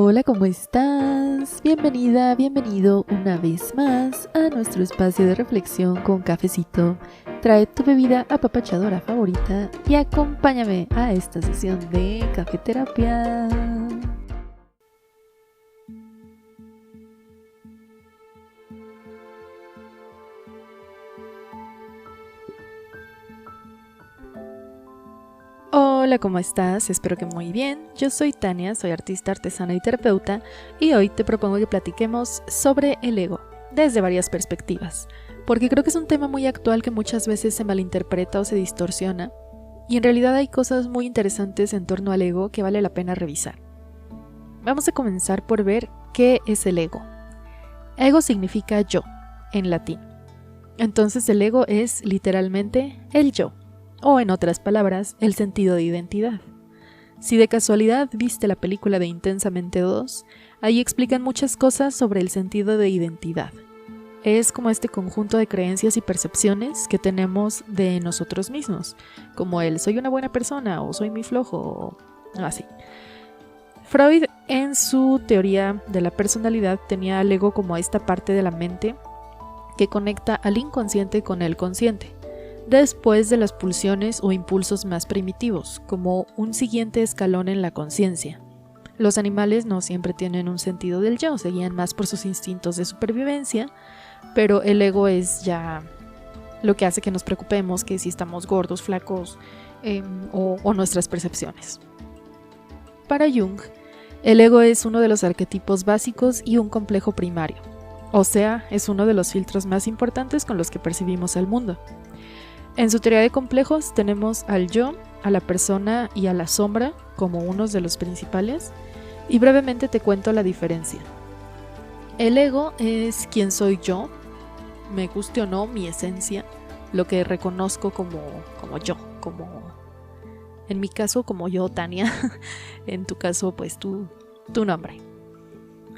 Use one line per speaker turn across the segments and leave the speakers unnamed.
Hola, ¿cómo estás? Bienvenida, bienvenido una vez más a nuestro espacio de reflexión con cafecito. Trae tu bebida apapachadora favorita y acompáñame a esta sesión de cafeterapia. Hola, ¿cómo estás? Espero que muy bien. Yo soy Tania, soy artista, artesana y terapeuta y hoy te propongo que platiquemos sobre el ego desde varias perspectivas, porque creo que es un tema muy actual que muchas veces se malinterpreta o se distorsiona y en realidad hay cosas muy interesantes en torno al ego que vale la pena revisar. Vamos a comenzar por ver qué es el ego. Ego significa yo, en latín. Entonces el ego es literalmente el yo. O en otras palabras, el sentido de identidad. Si de casualidad viste la película de Intensamente 2, ahí explican muchas cosas sobre el sentido de identidad. Es como este conjunto de creencias y percepciones que tenemos de nosotros mismos, como el soy una buena persona o soy muy flojo o así. Freud, en su teoría de la personalidad, tenía al ego como esta parte de la mente que conecta al inconsciente con el consciente, después de las pulsiones o impulsos más primitivos, como un siguiente escalón en la conciencia. Los animales no siempre tienen un sentido del yo, se guían más por sus instintos de supervivencia, pero el ego es ya lo que hace que nos preocupemos, que si estamos gordos, flacos o nuestras percepciones. Para Jung, el ego es uno de los arquetipos básicos y un complejo primario, o sea, es uno de los filtros más importantes con los que percibimos el mundo. En su teoría de complejos tenemos al yo, a la persona y a la sombra como unos de los principales, y brevemente te cuento la diferencia. El ego es quien soy yo, me guste o no, mi esencia, lo que reconozco como yo, como en mi caso como yo, Tania, en tu caso pues tu nombre.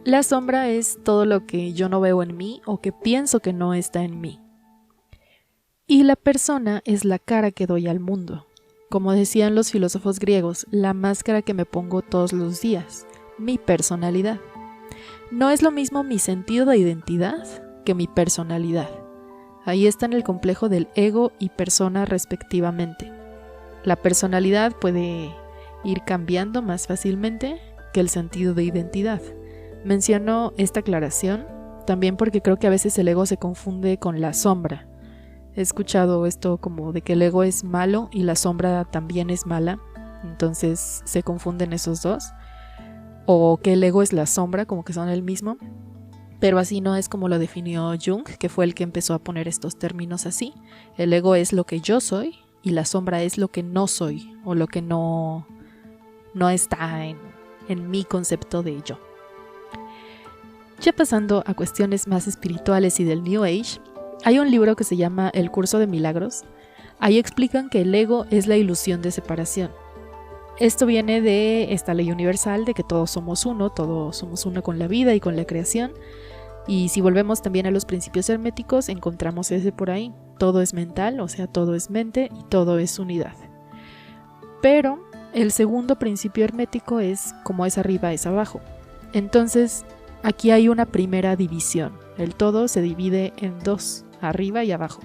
La sombra es todo lo que yo no veo en mí o que pienso que no está en mí. Y la persona es la cara que doy al mundo. Como decían los filósofos griegos, la máscara que me pongo todos los días, mi personalidad. No es lo mismo mi sentido de identidad que mi personalidad. Ahí está en el complejo del ego y persona respectivamente. La personalidad puede ir cambiando más fácilmente que el sentido de identidad. Menciono esta aclaración también porque creo que a veces el ego se confunde con la sombra. He escuchado esto como de que el ego es malo y la sombra también es mala, entonces se confunden esos dos, o que el ego es la sombra, como que son el mismo, pero así no es como lo definió Jung, que fue el que empezó a poner estos términos así. El ego es lo que yo soy y la sombra es lo que no soy o lo que no está en mi concepto de yo. Ya pasando a cuestiones más espirituales y del New Age, hay un libro que se llama El Curso de Milagros. Ahí explican que el ego es la ilusión de separación. Esto viene de esta ley universal de que todos somos uno con la vida y con la creación. Y si volvemos también a los principios herméticos, encontramos ese por ahí. Todo es mental, o sea, todo es mente y todo es unidad. Pero el segundo principio hermético es como es arriba, es abajo. Entonces, aquí hay una primera división. El todo se divide en dos, arriba y abajo.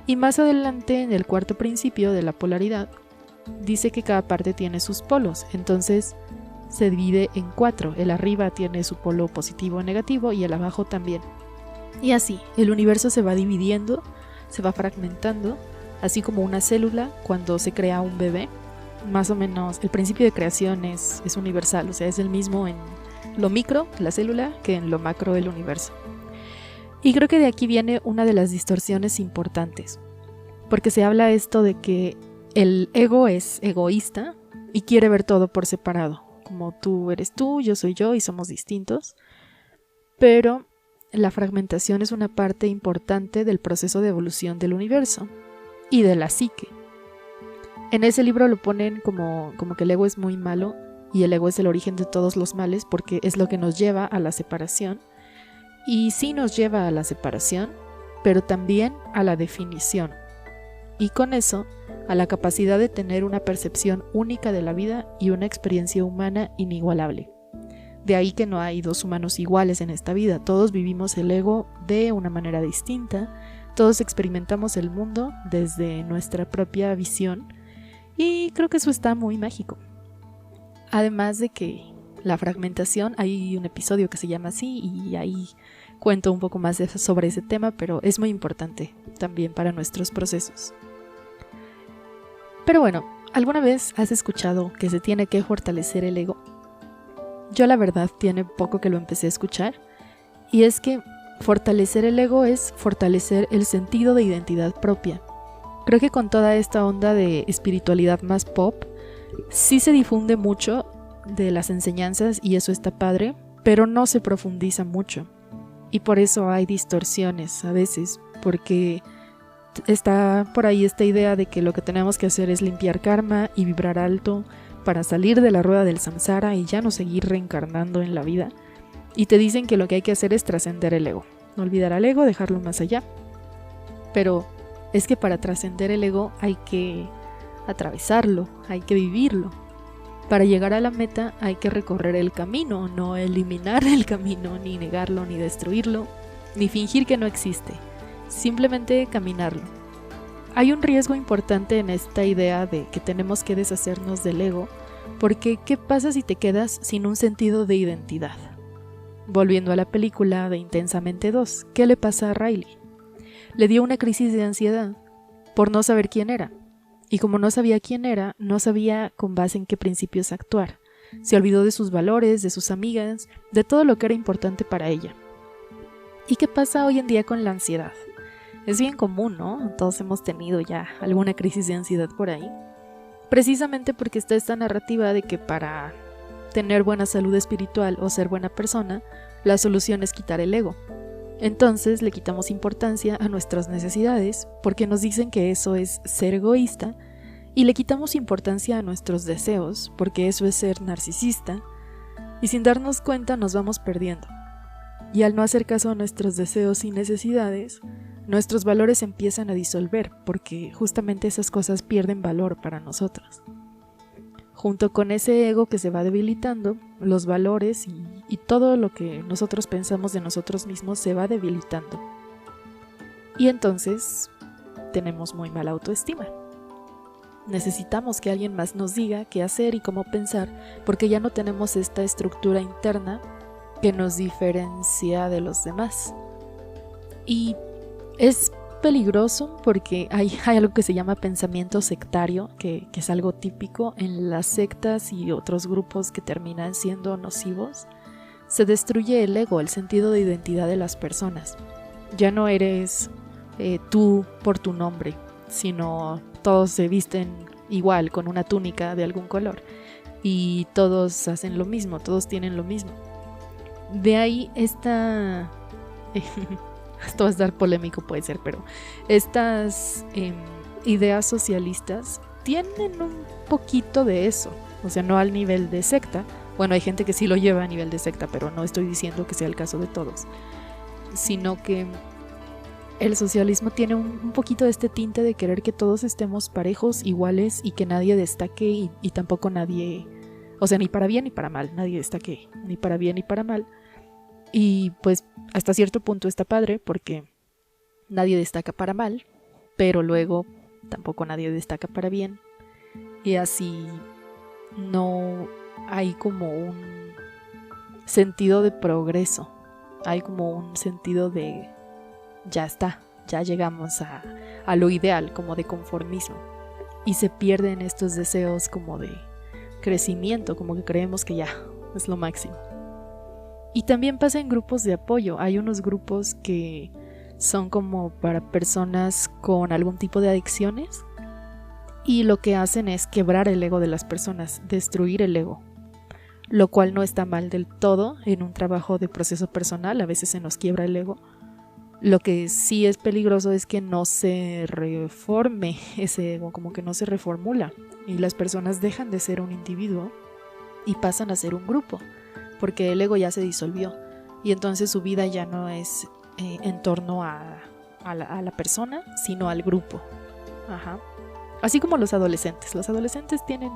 Y más adelante, en el cuarto principio de la polaridad, dice que cada parte tiene sus polos. Entonces se divide en cuatro. El arriba tiene su polo positivo o negativo y el abajo también. Y así, el universo se va dividiendo, se va fragmentando, así como una célula cuando se crea un bebé. Más o menos, el principio de creación es universal, o sea, es el mismo en lo micro, la célula, que en lo macro, el universo. Y creo que de aquí viene una de las distorsiones importantes, porque se habla esto de que el ego es egoísta y quiere ver todo por separado, como tú eres tú, yo soy yo y somos distintos, pero la fragmentación es una parte importante del proceso de evolución del universo y de la psique. En ese libro lo ponen como que el ego es muy malo y el ego es el origen de todos los males porque es lo que nos lleva a la separación. Y sí nos lleva a la separación, pero también a la definición. Y con eso, a la capacidad de tener una percepción única de la vida y una experiencia humana inigualable. De ahí que no hay dos humanos iguales en esta vida, todos vivimos el ego de una manera distinta, todos experimentamos el mundo desde nuestra propia visión y creo que eso está muy mágico. Además de que la fragmentación, hay un episodio que se llama así y ahí cuento un poco más sobre ese tema, pero es muy importante también para nuestros procesos. Pero bueno, ¿alguna vez has escuchado que se tiene que fortalecer el ego? Yo la verdad tiene poco que lo empecé a escuchar y es que fortalecer el ego es fortalecer el sentido de identidad propia. Creo que con toda esta onda de espiritualidad más pop, sí se difunde mucho de las enseñanzas y eso está padre, pero no se profundiza mucho. Y por eso hay distorsiones a veces, porque está por ahí esta idea de que lo que tenemos que hacer es limpiar karma y vibrar alto para salir de la rueda del samsara y ya no seguir reencarnando en la vida. Y te dicen que lo que hay que hacer es trascender el ego, no olvidar al ego, dejarlo más allá. Pero es que para trascender el ego hay que atravesarlo, hay que vivirlo. Para llegar a la meta hay que recorrer el camino, no eliminar el camino, ni negarlo, ni destruirlo, ni fingir que no existe, simplemente caminarlo. Hay un riesgo importante en esta idea de que tenemos que deshacernos del ego, porque ¿qué pasa si te quedas sin un sentido de identidad? Volviendo a la película de Intensamente 2, ¿qué le pasa a Riley? Le dio una crisis de ansiedad por no saber quién era. Y como no sabía quién era, no sabía con base en qué principios actuar. Se olvidó de sus valores, de sus amigas, de todo lo que era importante para ella. ¿Y qué pasa hoy en día con la ansiedad? Es bien común, ¿no? Todos hemos tenido ya alguna crisis de ansiedad por ahí. Precisamente porque está esta narrativa de que para tener buena salud espiritual o ser buena persona, la solución es quitar el ego. Entonces le quitamos importancia a nuestras necesidades porque nos dicen que eso es ser egoísta y le quitamos importancia a nuestros deseos porque eso es ser narcisista y sin darnos cuenta nos vamos perdiendo. Y al no hacer caso a nuestros deseos y necesidades, nuestros valores empiezan a disolver porque justamente esas cosas pierden valor para nosotros. Junto con ese ego que se va debilitando, los valores y todo lo que nosotros pensamos de nosotros mismos se va debilitando. Y entonces tenemos muy mala autoestima. Necesitamos que alguien más nos diga qué hacer y cómo pensar, porque ya no tenemos esta estructura interna que nos diferencia de los demás. Y es peligroso porque hay algo que se llama pensamiento sectario, que es algo típico en las sectas y otros grupos que terminan siendo nocivos. Se destruye el ego, el sentido de identidad de las personas. Ya no eres tú por tu nombre, sino todos se visten igual, con una túnica de algún color, y todos hacen lo mismo, todos tienen lo mismo. De ahí esta... esto va a estar polémico, puede ser, pero estas ideas socialistas tienen un poquito de eso, o sea, no al nivel de secta. Bueno, hay gente que sí lo lleva a nivel de secta, pero no estoy diciendo que sea el caso de todos, sino que el socialismo tiene un poquito de este tinte de querer que todos estemos parejos, iguales, y que nadie destaque y tampoco nadie, o sea, ni para bien ni para mal, nadie destaque ni para bien ni para mal. Y pues hasta cierto punto está padre porque nadie destaca para mal, pero luego tampoco nadie destaca para bien. Y así no hay como un sentido de progreso, hay como un sentido de ya está, ya llegamos a lo ideal, como de conformismo. Y se pierden estos deseos como de crecimiento, como que creemos que ya es lo máximo. Y también pasa en grupos de apoyo. Hay unos grupos que son como para personas con algún tipo de adicciones y lo que hacen es quebrar el ego de las personas, destruir el ego, lo cual no está mal del todo en un trabajo de proceso personal. A veces se nos quiebra el ego. Lo que sí es peligroso es que no se reforme ese ego, como que no se reformula y las personas dejan de ser un individuo y pasan a ser un grupo, porque el ego ya se disolvió y entonces su vida ya no es en torno a la persona, sino al grupo. Ajá. Así como los adolescentes tienen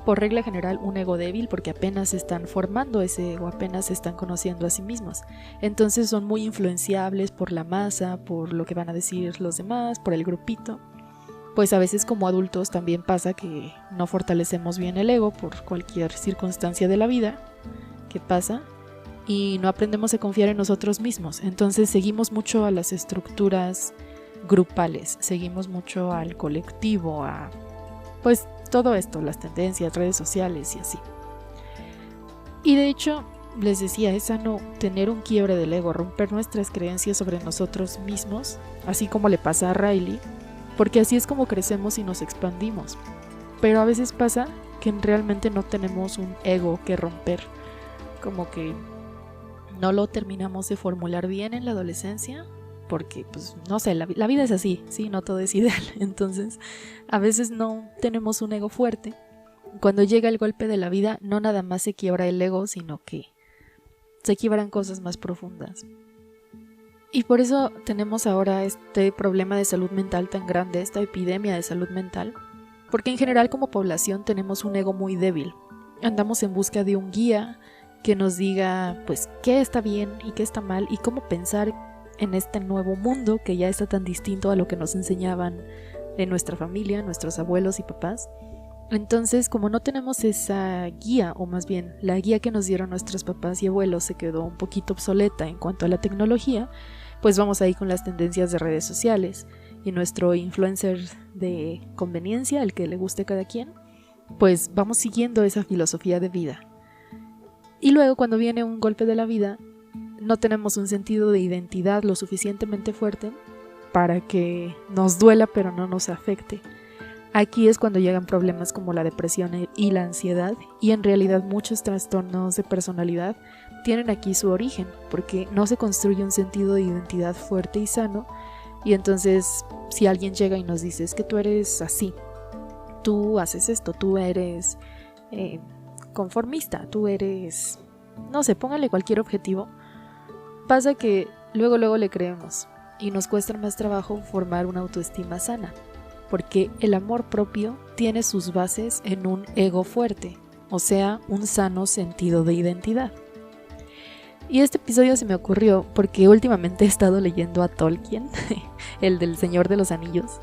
por regla general un ego débil porque apenas están formando ese ego, apenas se están conociendo a sí mismos. Entonces son muy influenciables por la masa, por lo que van a decir los demás, por el grupito. Pues a veces como adultos también pasa que no fortalecemos bien el ego por cualquier circunstancia de la vida que pasa y no aprendemos a confiar en nosotros mismos. Entonces seguimos mucho a las estructuras grupales, seguimos mucho al colectivo, a pues todo esto, las tendencias, redes sociales y así. Y de hecho, les decía, es sano tener un quiebre del ego, romper nuestras creencias sobre nosotros mismos, así como le pasa a Riley, porque así es como crecemos y nos expandimos. Pero a veces pasa que realmente no tenemos un ego que romper, como que no lo terminamos de formular bien en la adolescencia, porque pues no sé, la vida es así, sí, no todo es ideal. Entonces a veces no tenemos un ego fuerte. Cuando llega el golpe de la vida, no nada más se quiebra el ego, sino que se quiebran cosas más profundas. Y por eso tenemos ahora este problema de salud mental tan grande, esta epidemia de salud mental, porque en general como población tenemos un ego muy débil. Andamos en busca de un guía que nos diga pues qué está bien y qué está mal y cómo pensar en este nuevo mundo que ya está tan distinto a lo que nos enseñaban en nuestra familia, nuestros abuelos y papás. Entonces, como no tenemos esa guía, o más bien la guía que nos dieron nuestros papás y abuelos se quedó un poquito obsoleta en cuanto a la tecnología, pues vamos ahí con las tendencias de redes sociales y nuestro influencer de conveniencia, el que le guste a cada quien, pues vamos siguiendo esa filosofía de vida. Y luego cuando viene un golpe de la vida, no tenemos un sentido de identidad lo suficientemente fuerte para que nos duela pero no nos afecte. Aquí es cuando llegan problemas como la depresión y la ansiedad, y en realidad muchos trastornos de personalidad tienen aquí su origen, porque no se construye un sentido de identidad fuerte y sano, y entonces si alguien llega y nos dice es que tú eres así, tú haces esto, tú eres conformista, tú eres, no sé, póngale cualquier objetivo, pasa que luego le creemos y nos cuesta más trabajo formar una autoestima sana, porque el amor propio tiene sus bases en un ego fuerte, o sea, un sano sentido de identidad. Y este episodio se me ocurrió porque últimamente he estado leyendo a Tolkien, el del Señor de los Anillos,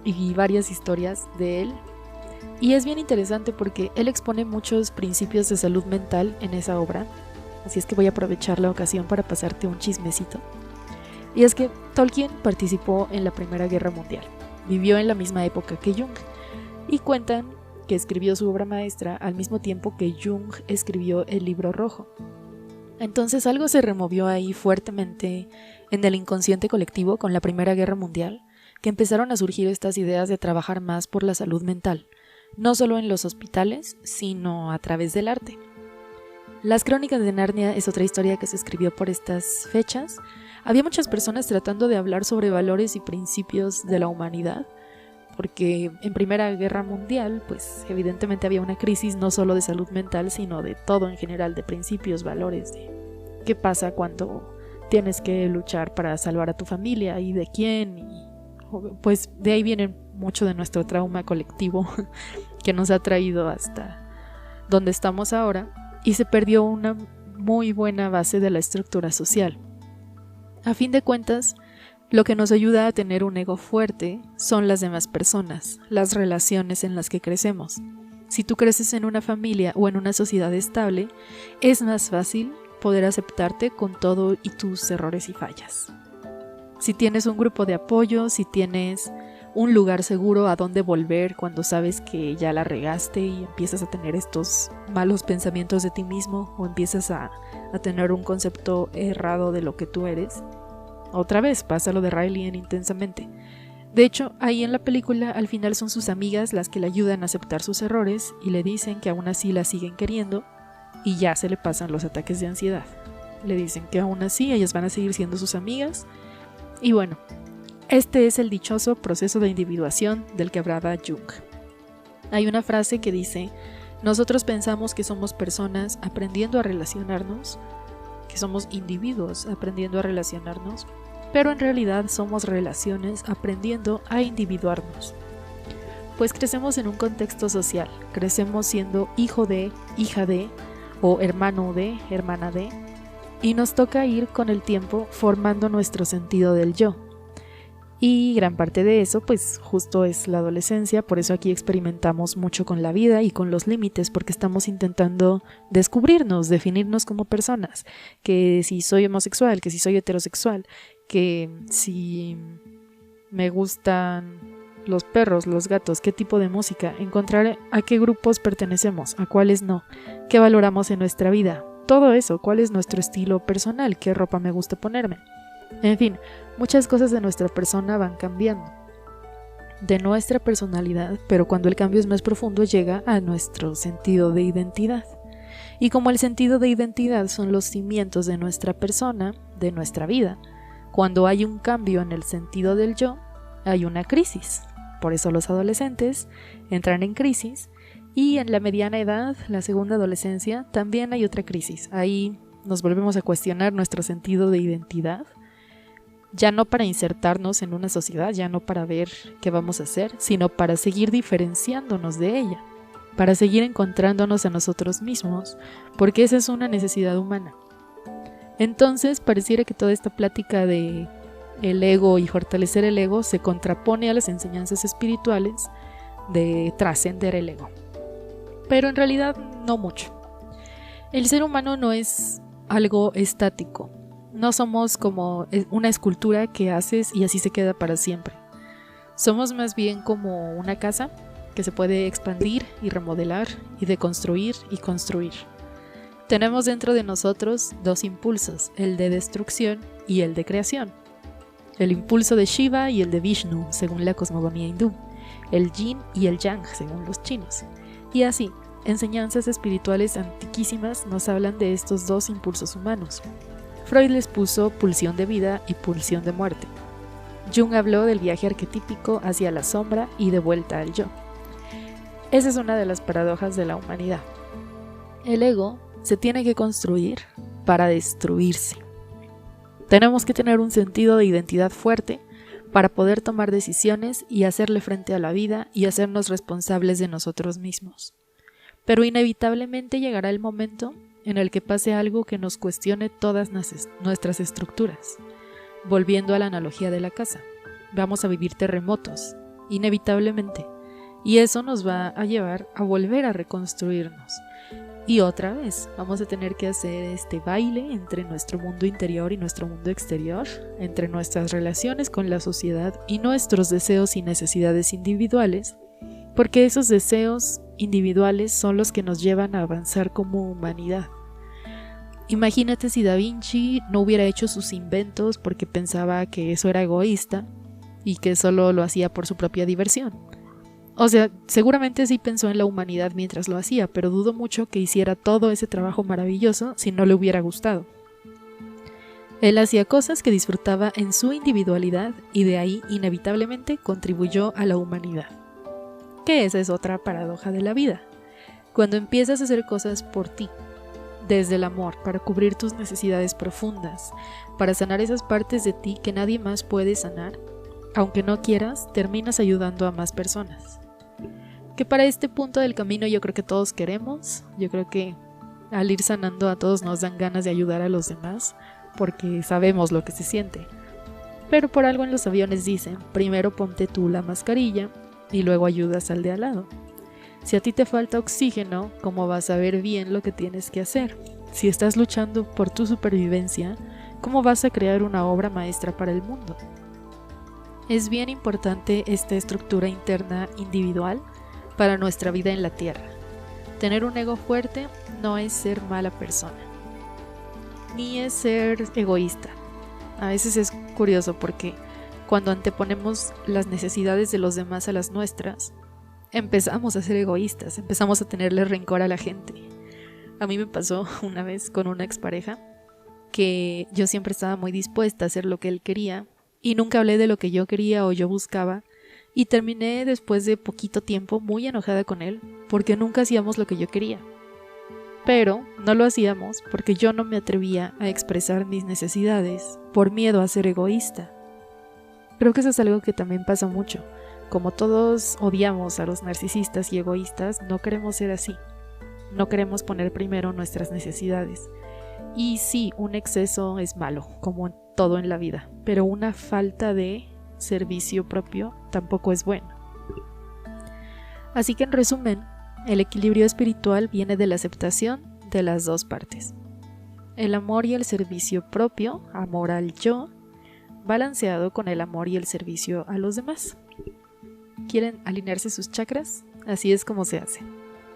y varias historias de él. Y es bien interesante porque él expone muchos principios de salud mental en esa obra, así es que voy a aprovechar la ocasión para pasarte un chismecito. Y es que Tolkien participó en la Primera Guerra Mundial, vivió en la misma época que Jung, y cuentan que escribió su obra maestra al mismo tiempo que Jung escribió el Libro Rojo. Entonces algo se removió ahí fuertemente en el inconsciente colectivo con la Primera Guerra Mundial, que empezaron a surgir estas ideas de trabajar más por la salud mental, no solo en los hospitales, sino a través del arte. Las Crónicas de Narnia es otra historia que se escribió por estas fechas. Había muchas personas tratando de hablar sobre valores y principios de la humanidad, porque en Primera Guerra Mundial, pues evidentemente había una crisis no solo de salud mental, sino de todo en general, de principios, valores, de qué pasa cuando tienes que luchar para salvar a tu familia y de quién, y pues de ahí viene mucho de nuestro trauma colectivo que nos ha traído hasta donde estamos ahora, y se perdió una muy buena base de la estructura social. A fin de cuentas, lo que nos ayuda a tener un ego fuerte son las demás personas, las relaciones en las que crecemos. Si tú creces en una familia o en una sociedad estable, es más fácil poder aceptarte con todo y tus errores y fallas. Si tienes un grupo de apoyo, si tienes un lugar seguro a donde volver cuando sabes que ya la regaste y empiezas a tener estos malos pensamientos de ti mismo, o empiezas a tener un concepto errado de lo que tú eres. Otra vez pasa lo de Riley en Intensamente. De hecho, ahí en la película al final son sus amigas las que le ayudan a aceptar sus errores y le dicen que aún así la siguen queriendo, y ya se le pasan los ataques de ansiedad. Le dicen que aún así ellas van a seguir siendo sus amigas. Y bueno, este es el dichoso proceso de individuación del que hablaba Jung. Hay una frase que dice: nosotros pensamos que somos personas aprendiendo a relacionarnos, que somos individuos aprendiendo a relacionarnos, pero en realidad somos relaciones aprendiendo a individuarnos. Pues crecemos en un contexto social, crecemos siendo hijo de, hija de, o hermano de, hermana de, y nos toca ir con el tiempo formando nuestro sentido del yo. Y gran parte de eso pues justo es la adolescencia, por eso aquí experimentamos mucho con la vida y con los límites, porque estamos intentando descubrirnos, definirnos como personas, que si soy homosexual, que si soy heterosexual, que si me gustan los perros, los gatos, qué tipo de música, encontrar a qué grupos pertenecemos, a cuáles no, qué valoramos en nuestra vida, todo eso, cuál es nuestro estilo personal, qué ropa me gusta ponerme. En fin, muchas cosas de nuestra persona van cambiando, de nuestra personalidad, pero cuando el cambio es más profundo llega a nuestro sentido de identidad. Y como el sentido de identidad son los cimientos de nuestra persona, de nuestra vida, cuando hay un cambio en el sentido del yo, hay una crisis. Por eso los adolescentes entran en crisis y en la mediana edad, la segunda adolescencia, también hay otra crisis. Ahí nos volvemos a cuestionar nuestro sentido de identidad, ya no para insertarnos en una sociedad, ya no para ver qué vamos a hacer, sino para seguir diferenciándonos de ella, para seguir encontrándonos a nosotros mismos, porque esa es una necesidad humana. Entonces pareciera que toda esta plática de el ego y fortalecer el ego se contrapone a las enseñanzas espirituales de trascender el ego. Pero en realidad no mucho. El ser humano no es algo estático. No somos como una escultura que haces y así se queda para siempre. Somos más bien como una casa que se puede expandir y remodelar y deconstruir y construir. Tenemos dentro de nosotros dos impulsos, el de destrucción y el de creación. El impulso de Shiva y el de Vishnu, según la cosmogonía hindú. El yin y el yang, según los chinos. Y así, enseñanzas espirituales antiquísimas nos hablan de estos dos impulsos humanos. Freud les puso pulsión de vida y pulsión de muerte. Jung habló del viaje arquetípico hacia la sombra y de vuelta al yo. Esa es una de las paradojas de la humanidad. El ego se tiene que construir para destruirse. Tenemos que tener un sentido de identidad fuerte para poder tomar decisiones y hacerle frente a la vida y hacernos responsables de nosotros mismos. Pero inevitablemente llegará el momento en el que pase algo que nos cuestione todas nuestras estructuras. Volviendo a la analogía de la casa, vamos a vivir terremotos, inevitablemente, y eso nos va a llevar a volver a reconstruirnos. Y otra vez vamos a tener que hacer este baile entre nuestro mundo interior y nuestro mundo exterior, entre nuestras relaciones con la sociedad y nuestros deseos y necesidades individuales, porque esos deseos individuales son los que nos llevan a avanzar como humanidad. Imagínate si Da Vinci no hubiera hecho sus inventos porque pensaba que eso era egoísta y que solo lo hacía por su propia diversión. O sea, seguramente sí pensó en la humanidad mientras lo hacía, pero dudo mucho que hiciera todo ese trabajo maravilloso si no le hubiera gustado. Él hacía cosas que disfrutaba en su individualidad y de ahí inevitablemente contribuyó a la humanidad. Que esa es otra paradoja de la vida. Cuando empiezas a hacer cosas por ti, desde el amor, para cubrir tus necesidades profundas, para sanar esas partes de ti que nadie más puede sanar, aunque no quieras, terminas ayudando a más personas. Que para este punto del camino yo creo que todos queremos, yo creo que al ir sanando a todos nos dan ganas de ayudar a los demás, porque sabemos lo que se siente. Pero por algo en los aviones dicen, primero ponte tú la mascarilla y luego ayudas al de al lado. Si a ti te falta oxígeno, ¿cómo vas a ver bien lo que tienes que hacer? Si estás luchando por tu supervivencia, ¿cómo vas a crear una obra maestra para el mundo? Es bien importante esta estructura interna individual para nuestra vida en la Tierra. Tener un ego fuerte no es ser mala persona, ni es ser egoísta. A veces es curioso porque cuando anteponemos las necesidades de los demás a las nuestras, empezamos a ser egoístas, empezamos a tenerle rencor a la gente. A mí me pasó una vez con una expareja que yo siempre estaba muy dispuesta a hacer lo que él quería y nunca hablé de lo que yo quería o yo buscaba, y terminé después de poquito tiempo muy enojada con él porque nunca hacíamos lo que yo quería. Pero no lo hacíamos porque yo no me atrevía a expresar mis necesidades por miedo a ser egoísta. Creo que eso es algo que también pasa mucho. como todos odiamos a los narcisistas y egoístas, no queremos ser así. No queremos poner primero nuestras necesidades. Y sí, un exceso es malo, como en todo en la vida, pero una falta de servicio propio tampoco es bueno. Así que en resumen, el equilibrio espiritual viene de la aceptación de las dos partes. El amor y el servicio propio, amor al yo, balanceado con el amor y el servicio a los demás. ¿Quieren alinearse sus chakras? Así es como se hace.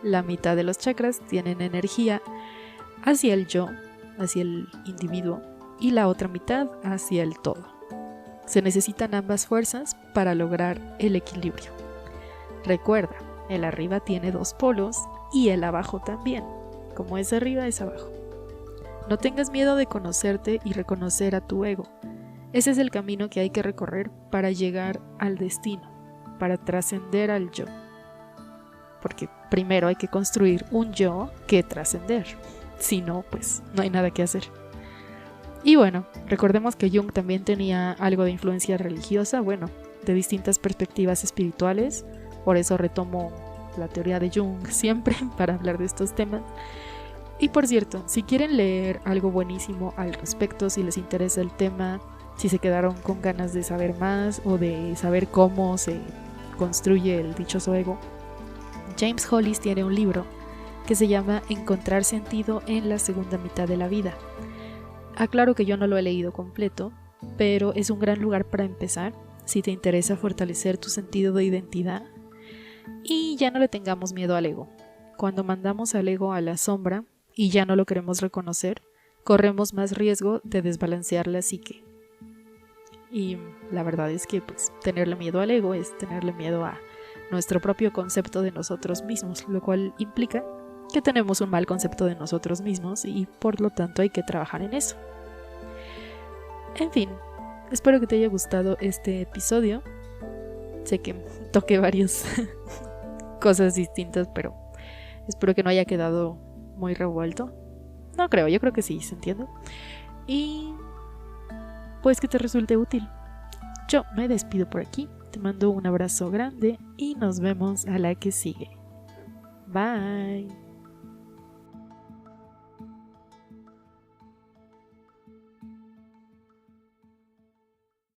La mitad de los chakras tienen energía hacia el yo, hacia el individuo, y la otra mitad hacia el todo. Se necesitan ambas fuerzas para lograr el equilibrio. Recuerda, el arriba tiene dos polos y el abajo también. Como es arriba, es abajo. No tengas miedo de conocerte y reconocer a tu ego. Ese es el camino que hay que recorrer para llegar al destino, para trascender al yo. Porque primero hay que construir un yo que trascender. Si no, pues no hay nada que hacer. Y bueno, recordemos que Jung también tenía algo de influencia religiosa, bueno, de distintas perspectivas espirituales. Por eso retomo la teoría de Jung siempre para hablar de estos temas. Y por cierto, si quieren leer algo buenísimo al respecto, si les interesa el tema, si se quedaron con ganas de saber más o de saber cómo se construye el dichoso ego, James Hollis tiene un libro que se llama Encontrar sentido en la segunda mitad de la vida. Aclaro que yo no lo he leído completo, pero es un gran lugar para empezar si te interesa fortalecer tu sentido de identidad. Y ya no le tengamos miedo al ego. Cuando mandamos al ego a la sombra y ya no lo queremos reconocer, corremos más riesgo de desbalancear la psique. Y la verdad es que pues tenerle miedo al ego es tenerle miedo a nuestro propio concepto de nosotros mismos, lo cual implica que tenemos un mal concepto de nosotros mismos y por lo tanto hay que trabajar en eso. En fin, espero que te haya gustado este episodio. Sé que toqué varias cosas distintas, pero espero que no haya quedado muy revuelto. No creo, yo creo que sí, ¿se entiende? Y pues que te resulte útil. Yo me despido por aquí, te mando un abrazo grande y nos vemos a la que sigue. Bye.